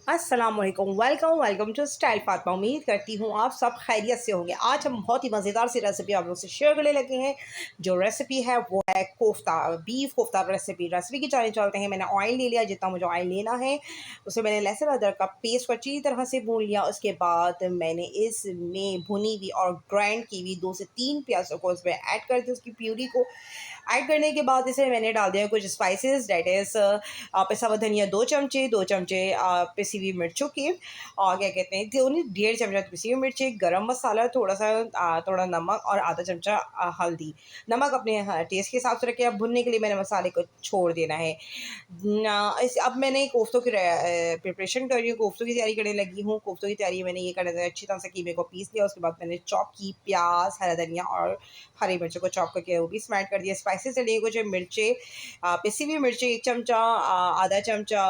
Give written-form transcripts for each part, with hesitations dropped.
अस्सलाम वालेकुम, welcome welcome to style Fatima. उम्मीद करती हूँ आप सब खैरियत से होंगे। आज हम बहुत ही मज़ेदार सी रेसिपी आप लोगों से शेयर करने लगे हैं। जो रेसिपी है वो है कोफ्ता, बीफ कोफ्ता रेसिपी की जाने चलते हैं। मैंने ऑयल ले लिया, जितना मुझे ऑयल लेना है उसे मैंने लहसुन अदरक का पेस्ट को अच्छी तरह से भून लिया। उसके बाद मैंने इसमें भुनी हुई और ग्राइंड की हुई 2 से 3 प्याज़ों को इसमें ऐड कर दिया। उसकी प्यूरी को ऐड करने के बाद इसे मैंने डाल दिया कुछ स्पाइसेस, डेट इज़ पिसा हुआ धनिया 2 चमचे, 2 चमचे पिसी हुई मिर्चों के, और क्या कहते हैं, 1.5 चमचा पिसी हुई मिर्ची, गरम मसाला, थोड़ा सा थोड़ा नमक और आधा चमचा हल्दी। नमक अपने टेस्ट के हिसाब से रखें। अब भुनने के लिए मैंने मसाले को छोड़ देना है। अब मैंने कोफ्तों की प्रिपरेशन कर रही हूँ, कोफ्तों की तैयारी करने लगी हूँ। कोफ्तों की तैयारी मैंने ये करने था, अच्छी तरह से कीमे को पीस लिया। उसके बाद मैंने चॉप की प्याज, हरा धनिया और हरी मिर्चों को चॉप करके वो भी इसमें ऐड कर दिया। स्पाइसेस चलिए कुछ मिर्चें, पिसी हुई मिर्ची 1 चमचा, आधा चमचा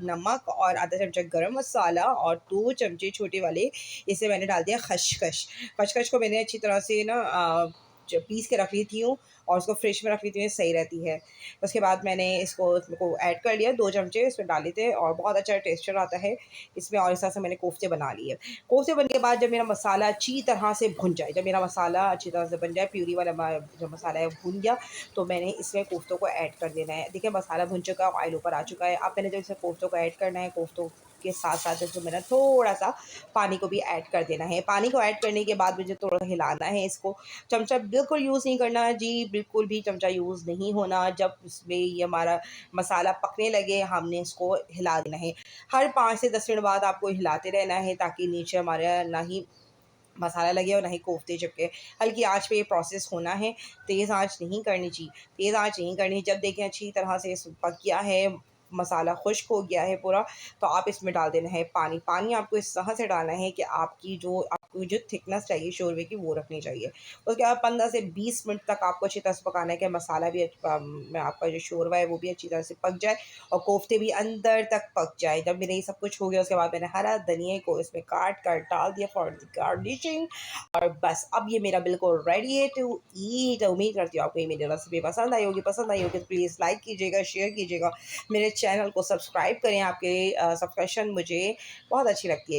नमक और आधा चमचा गरम मसाला और 2 चमचे छोटे वाले इसे मैंने डाल दिया खसखस। खसखस को मैंने अच्छी तरह से ना पीस के रख ली थी हूँ, और उसको फ्रिज में रख ली थी, सही रहती है। उसके बाद मैंने इसको ऐड कर लिया, 2 चमचे इसमें डाले थे और बहुत अच्छा टेक्सचर आता है इसमें। और इस तरह से मैंने कोफ्ते बना लिए। कोफ्ते बनने के बाद जब मेरा मसाला अच्छी तरह से भुन जाए, जब मेरा मसाला अच्छी तरह से बन जाए, प्यूरी वाला जो मसाला है भुन गया, तो मैंने इसमें कोफ्तों को ऐड कर देना है। देखिए मसाला भुन चुका है, ऑयल ऊपर आ चुका है। अब मैंने जब इसमें कोफ्तों को ऐड करना है, कोफ्तों के साथ साथ इसमें मैंने थोड़ा सा पानी को भी ऐड कर देना है। पानी को ऐड करने के बाद मुझे थोड़ा हिलाना है इसको। चमचा बिल्कुल यूज़ नहीं करना है जी, बिल्कुल भी चमचा यूज़ नहीं होना। जब इसमें ये हमारा मसाला पकने लगे, हमने इसको हिला देना है। हर 5 से 10 मिनट बाद आपको हिलाते रहना है, ताकि नीचे हमारा ना ही मसाला लगे और ना ही कोफ्ते चिपके। हल्की आँच पे ये प्रोसेस होना है, तेज़ आँच नहीं करनी चाहिए, तेज़ आँच नहीं करनी। जब देखें अच्छी तरह से पक गया है, मसाला खुश्क हो गया है पूरा, तो आप इसमें डाल देना है पानी। पानी आपको इस तरह से डालना है कि आपको जो थिकनेस चाहिए शोरबे की वो रखनी चाहिए। उसके बाद 15 से 20 मिनट तक आपको अच्छी तरह से पकाना है कि मसाला भी आपका जो शोरबा है वो भी अच्छी तरह से पक जाए और कोफ्ते भी अंदर तक पक जाए। जब मेरे ये सब कुछ हो गया, उसके बाद मैंने हरा धनिया को इसमें काट कर डाल दिया फॉर द गार्निशिंग। और बस अब ये मेरा बिल्कुल रेडी है टू ईट। उम्मीद करती हूँ आपको ये मेरी रेसिपी पसंद आई होगी तो प्लीज़ लाइक कीजिएगा, शेयर कीजिएगा, मेरे चैनल को सब्सक्राइब करें। आपके सब्सक्रिप्शन मुझे बहुत अच्छी लगती है।